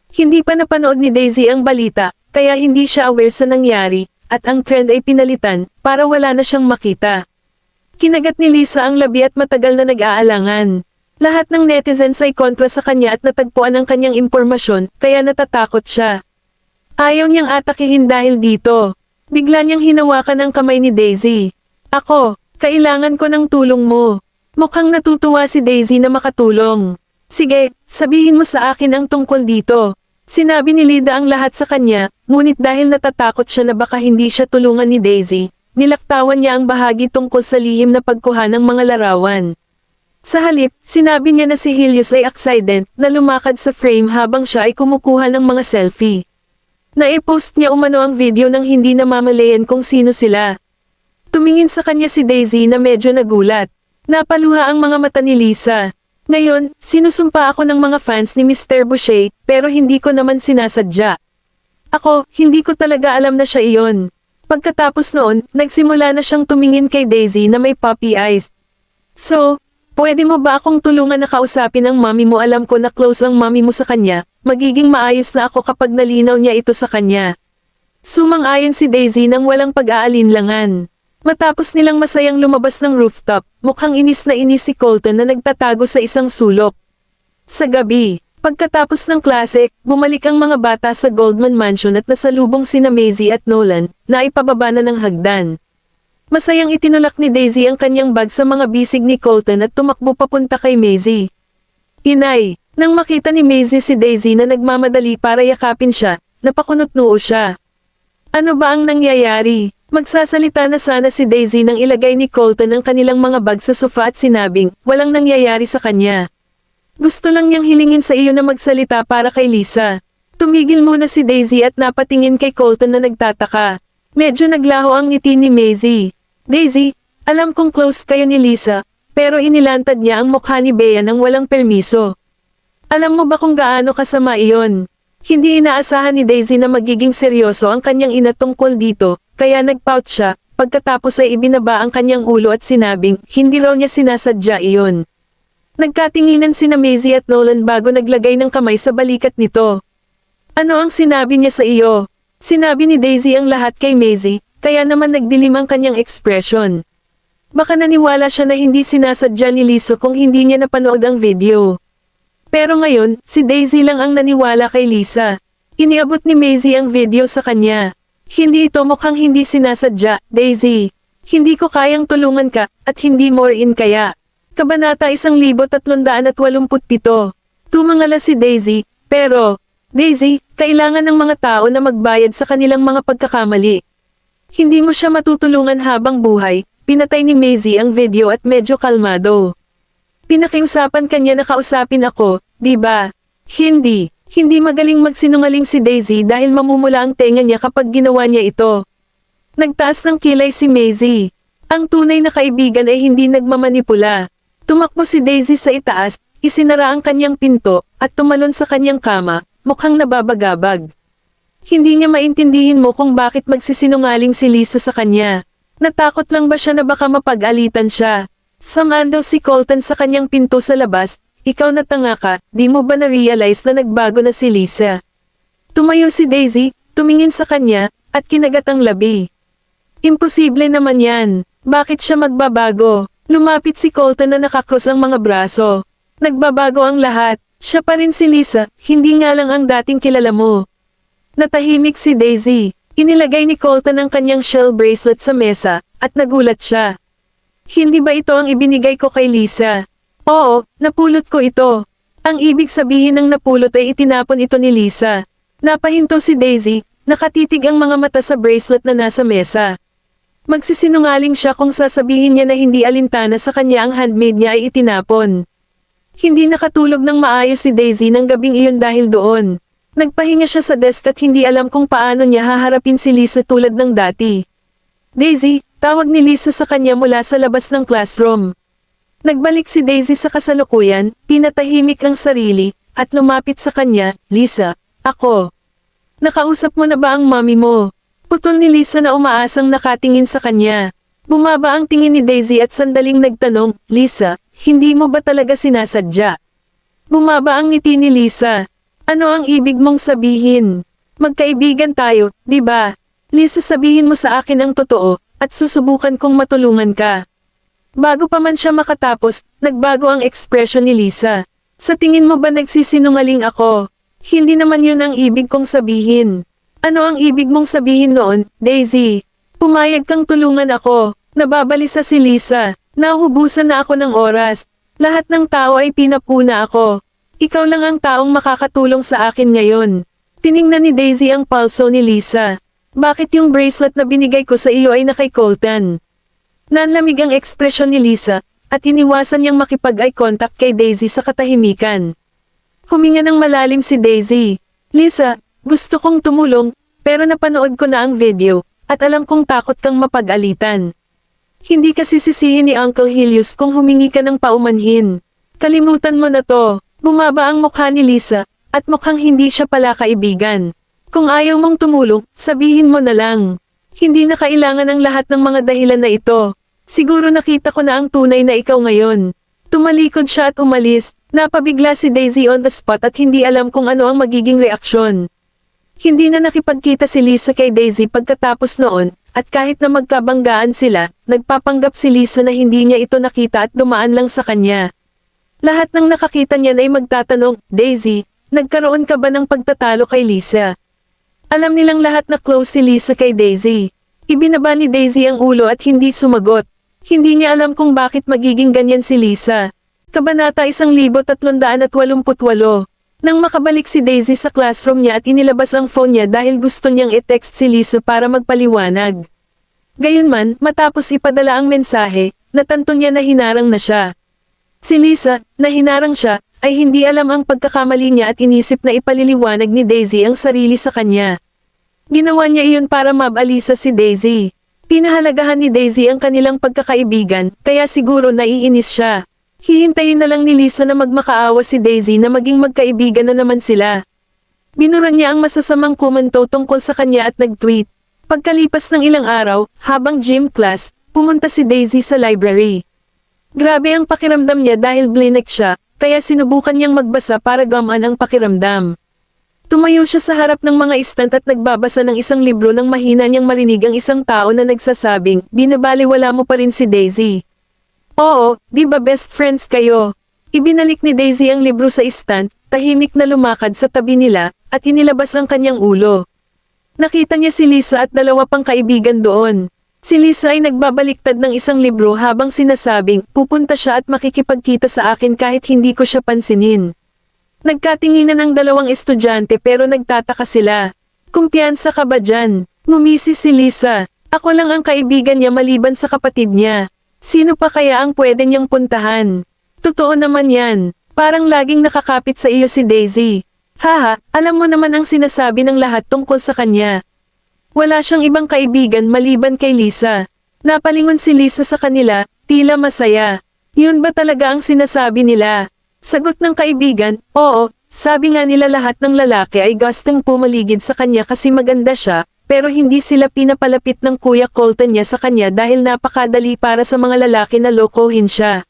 Hindi pa napanood ni Daisy ang balita, kaya hindi siya aware sa nangyari, at ang trend ay pinalitan, para wala na siyang makita. Kinagat ni Lisa ang labi at matagal na nag-aalangan. Lahat ng netizens ay kontra sa kanya at natagpuan ang kanyang impormasyon, kaya natatakot siya. Ayaw niyang atakihin dahil dito. Bigla niyang hinawakan ang kamay ni Daisy. "Ako, kailangan ko ng tulong mo." Mukhang natutuwa si Daisy na makatulong. "Sige, sabihin mo sa akin ang tungkol dito." Sinabi ni Lida ang lahat sa kanya, ngunit dahil natatakot siya na baka hindi siya tulungan ni Daisy, nilaktawan niya ang bahagi tungkol sa lihim na pagkuha ng mga larawan. Sa halip, sinabi niya na si Helios ay aksident na lumakad sa frame habang siya ay kumukuha ng mga selfie. Naipost niya umano ang video nang hindi namamalayan kung sino sila. Tumingin sa kanya si Daisy na medyo nagulat. Napaluha ang mga mata ni Lisa. "Ngayon, sinusumpa ako ng mga fans ni Mr. Boucher, pero hindi ko naman sinasadya. Ako, hindi ko talaga alam na siya iyon." Pagkatapos noon, nagsimula na siyang tumingin kay Daisy na may puppy eyes. "So, pwede mo ba akong tulungan na kausapin ang mami mo? Alam ko na close ang mami mo sa kanya. Magiging maayos na ako kapag nalinaw niya ito sa kanya." Sumang-ayon si Daisy nang walang pag-aalinlangan. Matapos nilang masayang lumabas ng rooftop, mukhang inis na inis si Colton na nagtatago sa isang sulok. Sa gabi, pagkatapos ng klase, bumalik ang mga bata sa Goldman Mansion at nasalubong sina Maisie at Nolan, na ipababa na ng hagdan. Masayang itinulak ni Daisy ang kanyang bag sa mga bisig ni Colton at tumakbo papunta kay Maisie. "Inay." Nang makita ni Maisie si Daisy na nagmamadali para yakapin siya, napakunot-noo siya. "Ano ba ang nangyayari?" Magsasalita na sana si Daisy nang ilagay ni Colton ang kanilang mga bag sa sofa at sinabing, walang nangyayari sa kanya. "Gusto lang niyang hilingin sa iyo na magsalita para kay Lisa." Tumigil muna si Daisy at napatingin kay Colton na nagtataka. Medyo naglaho ang ngiti ni Maisie. "Daisy, alam kong close kayo ni Lisa, pero inilantad niya ang mukha ni Bea nang walang permiso. Alam mo ba kung gaano kasama iyon?" Hindi inaasahan ni Daisy na magiging seryoso ang kanyang ina tungkol dito, kaya nagpout siya, pagkatapos ay ibinaba ang kanyang ulo at sinabing, hindi raw niya sinasadya iyon. Nagkatinginan sina Maisie at Nolan bago naglagay ng kamay sa balikat nito. "Ano ang sinabi niya sa iyo?" Sinabi ni Daisy ang lahat kay Maisie, kaya naman nagdilim ang kanyang ekspresyon. Baka naniwala siya na hindi sinasadya ni Lisa kung hindi niya napanood ang video. Pero ngayon, si Daisy lang ang naniwala kay Lisa. Iniabot ni Maisie ang video sa kanya. "Hindi ito mukhang hindi sinasadya, Daisy. Hindi ko kayang tulungan ka, at hindi more in kaya." Kabanata 1387. Tumangala si Daisy, pero, "Daisy, kailangan ng mga tao na magbayad sa kanilang mga pagkakamali. Hindi mo siya matutulungan habang buhay." Pinatay ni Maisie ang video at medyo kalmado. "Pinakiusapan kanya na kausapin ako, di ba?" Hindi. Hindi magaling magsinungaling si Daisy dahil mamumula ang tenga niya kapag ginawa niya ito. Nagtaas ng kilay si Maisie. Ang tunay na kaibigan ay hindi nagmamanipula. Tumakbo si Daisy sa itaas, isinara ang kanyang pinto, at tumalon sa kanyang kama, mukhang nababagabag. Hindi niya maintindihin mo kung bakit magsisinungaling si Lisa sa kanya. Natakot lang ba siya na baka mapag-alitan siya? Sumandal si Colton sa kanyang pinto sa labas, "Ikaw na tanga ka, di mo ba na-realize na nagbago na si Lisa?" Tumayo si Daisy, tumingin sa kanya, at kinagat ang labi. "Imposible naman yan. Bakit siya magbabago?" Lumapit si Colton na nakakros ang mga braso. "Nagbabago ang lahat. Siya pa rin si Lisa, hindi nga lang ang dating kilala mo." Natahimik si Daisy. Inilagay ni Colton ang kanyang shell bracelet sa mesa, at nagulat siya. "Hindi ba ito ang ibinigay ko kay Lisa?" "Oo, napulot ko ito." Ang ibig sabihin ng napulot ay itinapon ito ni Lisa. Napahinto si Daisy, nakatitig ang mga mata sa bracelet na nasa mesa. Magsisinungaling siya kung sasabihin niya na hindi alintana sa kanya ang handmade niya ay itinapon. Hindi nakatulog ng maayos si Daisy ng gabing iyon dahil doon. Nagpahinga siya sa desk at hindi alam kung paano niya haharapin si Lisa tulad ng dati. "Daisy," tawag ni Lisa sa kanya mula sa labas ng classroom. Nagbalik si Daisy sa kasalukuyan, pinatahimik ang sarili, at lumapit sa kanya. Lisa, ako. Nakausap mo na ba ang mami mo? Putol ni Lisa na umaasang nakatingin sa kanya. Bumaba ang tingin ni Daisy at sandaling nagtanong, Lisa, hindi mo ba talaga sinasadya? Bumaba ang ngiti ni Lisa. Ano ang ibig mong sabihin? Magkaibigan tayo, di ba? Lisa, sabihin mo sa akin ang totoo, at susubukan kong matulungan ka. Bago pa man siya makatapos, nagbago ang ekspresyon ni Lisa. Sa tingin mo ba nagsisinungaling ako? Hindi naman yun ang ibig kong sabihin. Ano ang ibig mong sabihin noon, Daisy? Pumayag kang tulungan ako. Nababalisa si Lisa. Nahubusan na ako ng oras. Lahat ng tao ay pinapuna ako. Ikaw lang ang taong makakatulong sa akin ngayon. Tiningnan ni Daisy ang palso ni Lisa. Bakit yung bracelet na binigay ko sa iyo ay nakay Colton? Nanlamig ang ekspresyon ni Lisa, at iniwasan niyang makipag-eye contact kay Daisy sa katahimikan. Huminga ng malalim si Daisy. Lisa, gusto kong tumulong, pero napanood ko na ang video, at alam kong takot kang mapag-alitan. Hindi kasi sisihin ni Uncle Helios kung humingi ka ng paumanhin. Kalimutan mo na to. Bumaba ang mukha ni Lisa, at mukhang hindi siya pala kaibigan. Kung ayaw mong tumulong, sabihin mo na lang. Hindi na kailangan ang lahat ng mga dahilan na ito. Siguro nakita ko na ang tunay na ikaw ngayon. Tumalikod siya at umalis. Napabigla si Daisy on the spot at hindi alam kung ano ang magiging reaksyon. Hindi na nakipagkita si Lisa kay Daisy pagkatapos noon, at kahit na magkabanggaan sila, nagpapanggap si Lisa na hindi niya ito nakita at dumaan lang sa kanya. Lahat ng nakakita niya ay magtatanong, Daisy, nagkaroon ka ba ng pagtatalo kay Lisa? Alam nilang lahat na close si Lisa kay Daisy. Ibinaba ni Daisy ang ulo at hindi sumagot. Hindi niya alam kung bakit magiging ganyan si Lisa. Kabanata 1388. Nang makabalik si Daisy sa classroom niya at inilabas ang phone niya dahil gusto niyang i-text si Lisa para magpaliwanag. Gayunman, matapos ipadala ang mensahe, natanto niya na hinarang na siya. Si Lisa, na hinarang siya, ay hindi alam ang pagkakamali niya at inisip na ipaliliwanag ni Daisy ang sarili sa kanya. Ginawa niya iyon para mabalisa si Daisy. Pinahalagahan ni Daisy ang kanilang pagkakaibigan, kaya siguro naiinis siya. Hihintayin na lang ni Lisa na magmakaawa si Daisy na maging magkaibigan na naman sila. Binura niya ang masasamang komento tungkol sa kanya at nag-tweet. Pagkalipas ng ilang araw, habang gym class, pumunta si Daisy sa library. Grabe ang pakiramdam niya dahil blinek siya, kaya sinubukan niyang magbasa para gamaan ang pakiramdam. Tumayo siya sa harap ng mga istant at nagbabasa ng isang libro nang mahina niyang marinig ang isang tao na nagsasabing, binabaliwala mo pa rin si Daisy. Oo, di ba best friends kayo? Ibinalik ni Daisy ang libro sa stand, tahimik na lumakad sa tabi nila, at inilabas ang kanyang ulo. Nakita niya si Lisa at dalawa pang kaibigan doon. Si Lisa ay nagbabaliktad ng isang libro habang sinasabing, pupunta siya at makikipagkita sa akin kahit hindi ko siya pansinin. Nagkatinginan ang dalawang estudyante pero nagtataka sila. Kumpiyansa ka ba dyan? Ngumisi si Lisa. Ako lang ang kaibigan niya maliban sa kapatid niya. Sino pa kaya ang pwede niyang puntahan? Totoo naman yan. Parang laging nakakapit sa iyo si Daisy. Haha, alam mo naman ang sinasabi ng lahat tungkol sa kanya. Wala siyang ibang kaibigan maliban kay Lisa. Napalingon si Lisa sa kanila, tila masaya. Yun ba talaga ang sinasabi nila? Sagot ng kaibigan, oo, sabi nga nila lahat ng lalaki ay gustong pumaligid sa kanya kasi maganda siya, pero hindi sila pinapalapit ng Kuya Colton niya sa kanya dahil napakadali para sa mga lalaki na lokohin siya.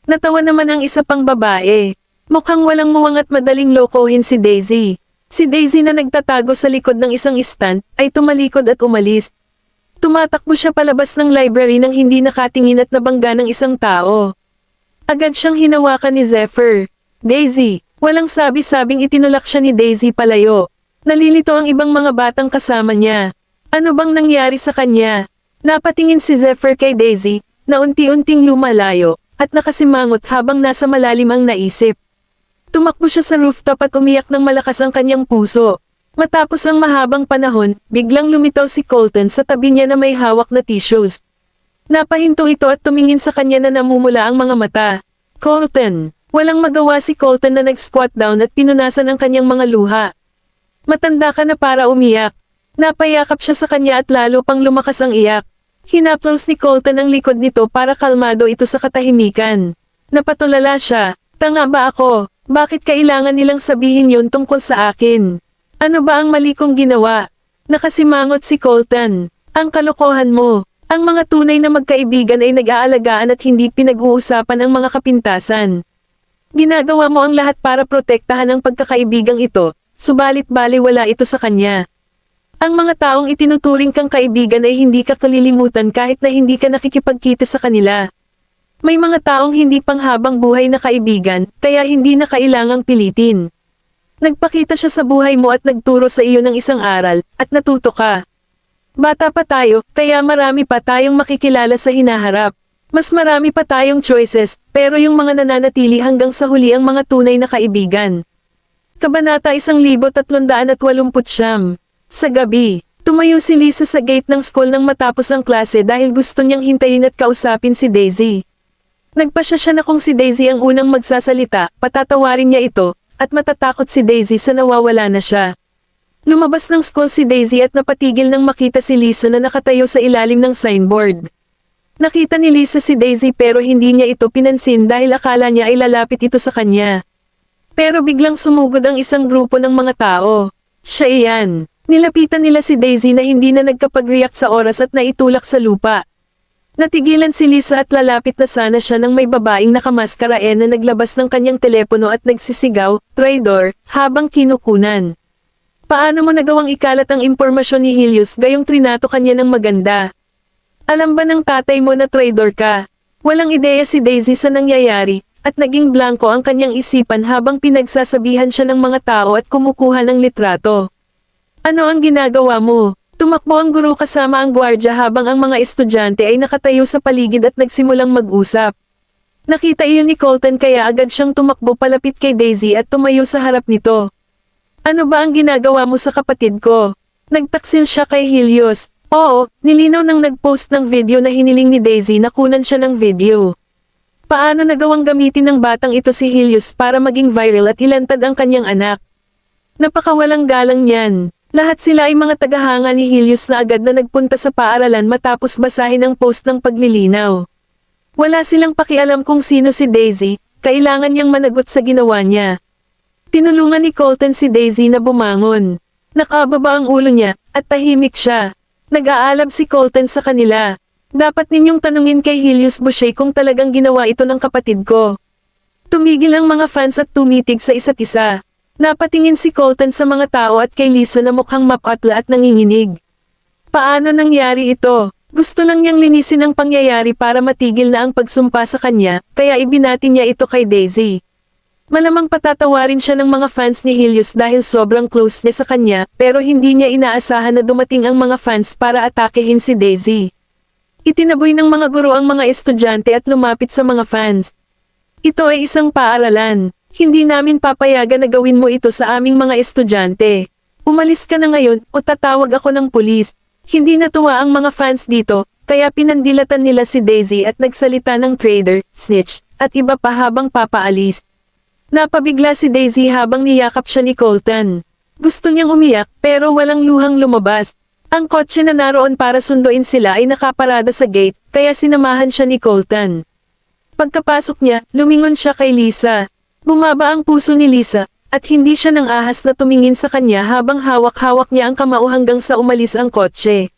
Natawa naman ang isa pang babae. Mukhang walang muwang at madaling lokohin si Daisy. Si Daisy na nagtatago sa likod ng isang stand, ay tumalikod at umalis. Tumatakbo siya palabas ng library nang hindi nakatingin at nabangga ng isang tao. Agad siyang hinawakan ni Zephyr. Daisy, walang sabi-sabing itinulak siya ni Daisy palayo. Nalilito ang ibang mga batang kasama niya. Ano bang nangyari sa kanya? Napatingin si Zephyr kay Daisy, na unti-unting lumalayo, at nakasimangot habang nasa malalim ang naisip. Tumakbo siya sa rooftop at umiyak ng malakas ang kanyang puso. Matapos ang mahabang panahon, biglang lumitaw si Colton sa tabi niya na may hawak na tissues. Napahinto ito at tumingin sa kanya na namumula ang mga mata. Colton. Walang magawa si Colton na nag-squat down at pinunasan ang kanyang mga luha. Matanda ka na para umiyak. Napayakap siya sa kanya at lalo pang lumakas ang iyak. Hinaplos ni Colton ang likod nito para kalmado ito sa katahimikan. Napatulala siya. Tanga ba ako? Bakit kailangan nilang sabihin yon tungkol sa akin? Ano ba ang mali kong ginawa? Nakasimangot si Colton. Ang kalokohan mo. Ang mga tunay na magkaibigan ay nag-aalagaan at hindi pinag-uusapan ang mga kapintasan. Ginagawa mo ang lahat para protektahan ang pagkakaibigang ito, subalit baliwala ito sa kanya. Ang mga taong itinuturing kang kaibigan ay hindi ka kalilimutan kahit na hindi ka nakikipagkita sa kanila. May mga taong hindi panghabang buhay na kaibigan, kaya hindi na kailangang pilitin. Nagpakita siya sa buhay mo at nagturo sa iyo ng isang aral, at natuto ka. Bata pa tayo, kaya marami pa tayong makikilala sa hinaharap. Mas marami pa tayong choices, pero yung mga nananatili hanggang sa huli ang mga tunay na kaibigan. Kabanata 1389. Sa gabi, tumayo si Lisa sa gate ng school nang matapos ang klase dahil gusto niyang hintayin at kausapin si Daisy. Nagpasya siya na kung si Daisy ang unang magsasalita, patatawarin niya ito, at matatakot si Daisy sa nawawala na siya. Lumabas ng school si Daisy at napatigil nang makita si Lisa na nakatayo sa ilalim ng signboard. Nakita ni Lisa si Daisy pero hindi niya ito pinansin dahil akala niya ay lalapit ito sa kanya. Pero biglang sumugod ang isang grupo ng mga tao. Siya iyan. Nilapitan nila si Daisy na hindi na nagkapag-react sa oras at naitulak sa lupa. Natigilan si Lisa at lalapit na sana siya ng may babaeng nakamaskara na naglabas ng kanyang telepono at nagsisigaw, "Traidor," habang kinukunan. Paano mo nagawang ikalat ang impormasyon ni Helios gayong trinato kanya ng maganda? Alam ba ng tatay mo na traidor ka? Walang ideya si Daisy sa nangyayari, at naging blanko ang kanyang isipan habang pinagsasabihan siya ng mga tao at kumukuha ng litrato. Ano ang ginagawa mo? Tumakbo ang guro kasama ang gwardya habang ang mga estudyante ay nakatayo sa paligid at nagsimulang mag-usap. Nakita iyon ni Colton kaya agad siyang tumakbo palapit kay Daisy at tumayo sa harap nito. Ano ba ang ginagawa mo sa kapatid ko? Nagtaksil siya kay Helios. Oo, nilinaw nang nag-post ng video na hiniling ni Daisy na kunan siya ng video. Paano nagawang gamitin ng batang ito si Helios para maging viral at ilantad ang kanyang anak? Napakawalang galang niyan. Lahat sila ay mga tagahanga ni Helios na agad na nagpunta sa paaralan matapos basahin ang post ng paglilinaw. Wala silang pakialam kung sino si Daisy, kailangan niyang managot sa ginawa niya. Tinulungan ni Colton si Daisy na bumangon. Nakababa ang ulo niya, at tahimik siya. Nag-aalab si Colton sa kanila. Dapat ninyong tanungin kay Helios Boucher kung talagang ginawa ito ng kapatid ko. Tumigil ang mga fans at tumitig sa isa't isa. Napatingin si Colton sa mga tao at kay Lisa na mukhang mapatla at nanginginig. Paano nangyari ito? Gusto lang niyang linisin ang pangyayari para matigil na ang pagsumpa sa kanya, kaya ibinati niya ito kay Daisy. Malamang patatawarin siya ng mga fans ni Helios dahil sobrang close niya sa kanya, pero hindi niya inaasahan na dumating ang mga fans para atakehin si Daisy. Itinaboy ng mga guro ang mga estudyante at lumapit sa mga fans. Ito ay isang paaralan. Hindi namin papayagan na gawin mo ito sa aming mga estudyante. Umalis ka na ngayon o tatawag ako ng pulis. Hindi natuwa ang mga fans dito, kaya pinandilatan nila si Daisy at nagsalita ng traitor, snitch, at iba pa habang papaalis. Napabigla si Daisy habang niyakap siya ni Colton. Gusto niyang umiyak pero walang luhang lumabas. Ang kotse na naroon para sunduin sila ay nakaparada sa gate, kaya sinamahan siya ni Colton. Pagkapasok niya, lumingon siya kay Lisa. Bumaba ang puso ni Lisa, at hindi siya nang ahas na tumingin sa kanya habang hawak-hawak niya ang kamao hanggang sa umalis ang kotse.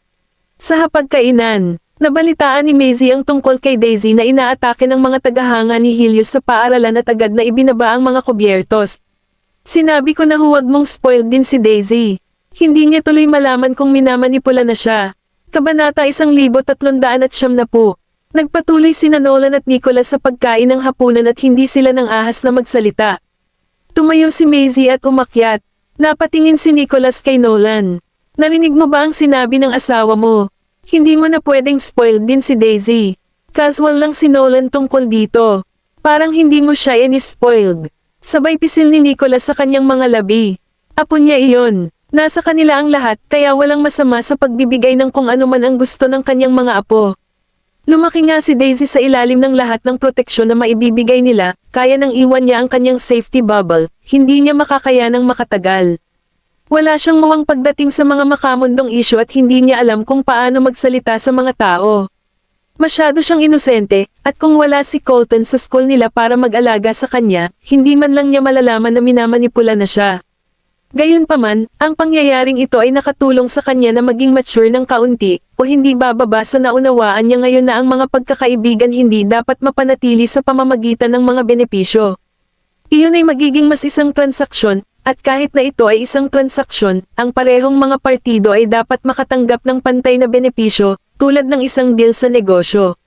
Sa hapagkainan, nabalitaan ni Maisie ang tungkol kay Daisy na inaatake ng mga tagahanga ni Helios sa paaralan at agad na ibinaba ang mga kubyertos. Sinabi ko na huwag mong spoiled din si Daisy. Hindi niya tuloy malaman kung minamanipula na siya. Kabanata 1390. Nagpatuloy sina Nolan at Nicholas sa pagkain ng hapunan at hindi sila nang ahas na magsalita. Tumayo si Maisie at umakyat. Napatingin si Nicholas kay Nolan. Narinig mo ba ang sinabi ng asawa mo? Hindi mo na pwedeng spoiled din si Daisy. Casual lang si Nolan tungkol dito. Parang hindi mo siya spoiled. Sabay pisil ni Nicholas sa kanyang mga labi. Apo niya iyon. Nasa kanila ang lahat kaya walang masama sa pagbibigay ng kung ano man ang gusto ng kanyang mga apo. Lumaki nga si Daisy sa ilalim ng lahat ng proteksyon na maibibigay nila, kaya nang iwan niya ang kanyang safety bubble, hindi niya makakayanang makatagal. Wala siyang mawang pagdating sa mga makamundong isyu at hindi niya alam kung paano magsalita sa mga tao. Masyado siyang inosente, at kung wala si Colton sa school nila para mag-alaga sa kanya, hindi man lang niya malalaman na minamanipula na siya. Gayunpaman, ang pangyayaring ito ay nakatulong sa kanya na maging mature ng kaunti, o hindi bababa sa naunawaan niya ngayon na ang mga pagkakaibigan hindi dapat mapanatili sa pamamagitan ng mga benepisyo. Iyon ay magiging mas isang transaksyon, at kahit na ito ay isang transaksyon, ang parehong mga partido ay dapat makatanggap ng pantay na benepisyo, tulad ng isang deal sa negosyo.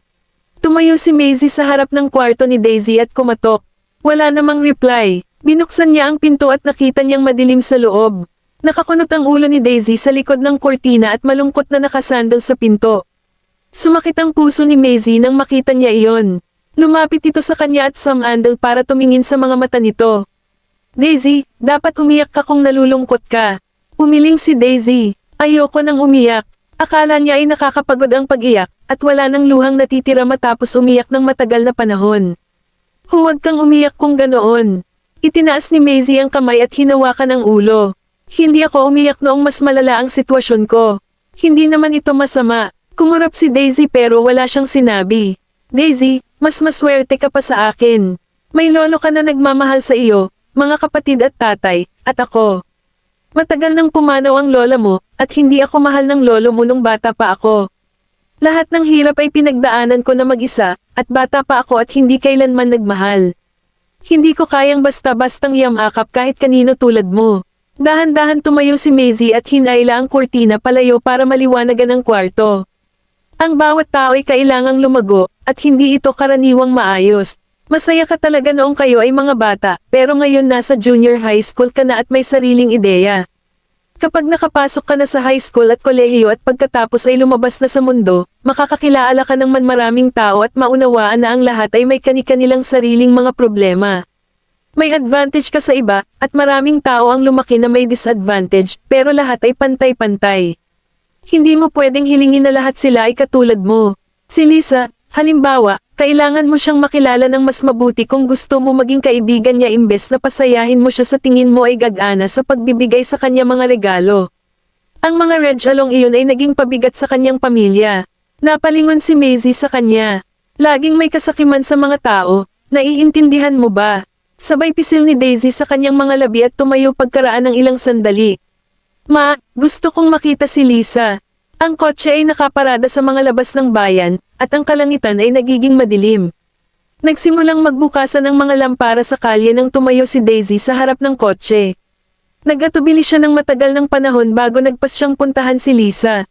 Tumayo si Maisie sa harap ng kwarto ni Daisy at kumatok. Wala namang reply. Binuksan niya ang pinto at nakita niyang madilim sa loob. Nakakunot ang ulo ni Daisy sa likod ng kortina at malungkot na nakasandal sa pinto. Sumakit ang puso ni Maisie nang makita niya iyon. Lumapit ito sa kanya at sumandal para tumingin sa mga mata nito. Daisy, dapat umiyak ka kung nalulungkot ka. Umiling si Daisy. Ayoko nang umiyak. Akala niya ay nakakapagod ang pag-iyak, at wala nang luhang natitira matapos umiyak ng matagal na panahon. Huwag kang umiyak kung ganoon. Itinaas ni Maisie ang kamay at hinawakan ang ulo. Hindi ako umiyak noong mas malala ang sitwasyon ko. Hindi naman ito masama. Kumurap si Daisy pero wala siyang sinabi. Daisy, mas maswerte ka pa sa akin. May lolo ka na nagmamahal sa iyo, mga kapatid at tatay, at ako. Matagal nang pumanaw ang lola mo, at hindi ako mahal ng lolo mo nung bata pa ako. Lahat ng hirap ay pinagdaanan ko na mag-isa, at bata pa ako at hindi kailanman nagmahal. Hindi ko kayang basta-bastang yamakap kahit kanino tulad mo. Dahan-dahan tumayo si Maisie at hinayla ang kurtina palayo para maliwanagan ang kwarto. Ang bawat tao ay kailangang lumago, at hindi ito karaniwang maayos. Masaya ka talaga noong kayo ay mga bata, pero ngayon nasa junior high school ka na at may sariling ideya. Kapag nakapasok ka na sa high school at kolehiyo at pagkatapos ay lumabas na sa mundo, makakakilaala ka ng maraming tao at maunawaan na ang lahat ay may kani-kanilang sariling mga problema. May advantage ka sa iba, at maraming tao ang lumaki na may disadvantage, pero lahat ay pantay-pantay. Hindi mo pwedeng hilingin na lahat sila ay katulad mo. Si Lisa, halimbawa, kailangan mo siyang makilala ng mas mabuti kung gusto mo maging kaibigan niya imbes na pasayahin mo siya sa tingin mo ay gagana sa pagbibigay sa kanya mga regalo. Ang mga regalong iyon ay naging pabigat sa kanyang pamilya. Napalingon si Maisie sa kanya. Laging may kasakiman sa mga tao, naiintindihan mo ba? Sabay pisil ni Daisy sa kanyang mga labi at tumayo pagkaraan ng ilang sandali. Ma, gusto kong makita si Lisa. Ang kotse ay nakaparada sa mga labas ng bayan, at ang kalangitan ay nagiging madilim. Nagsimulang magbukasan ng mga lampara sa kalye nang tumayo si Daisy sa harap ng kotse. Nag-atubili siya ng matagal ng panahon bago nagpas siyang puntahan si Lisa.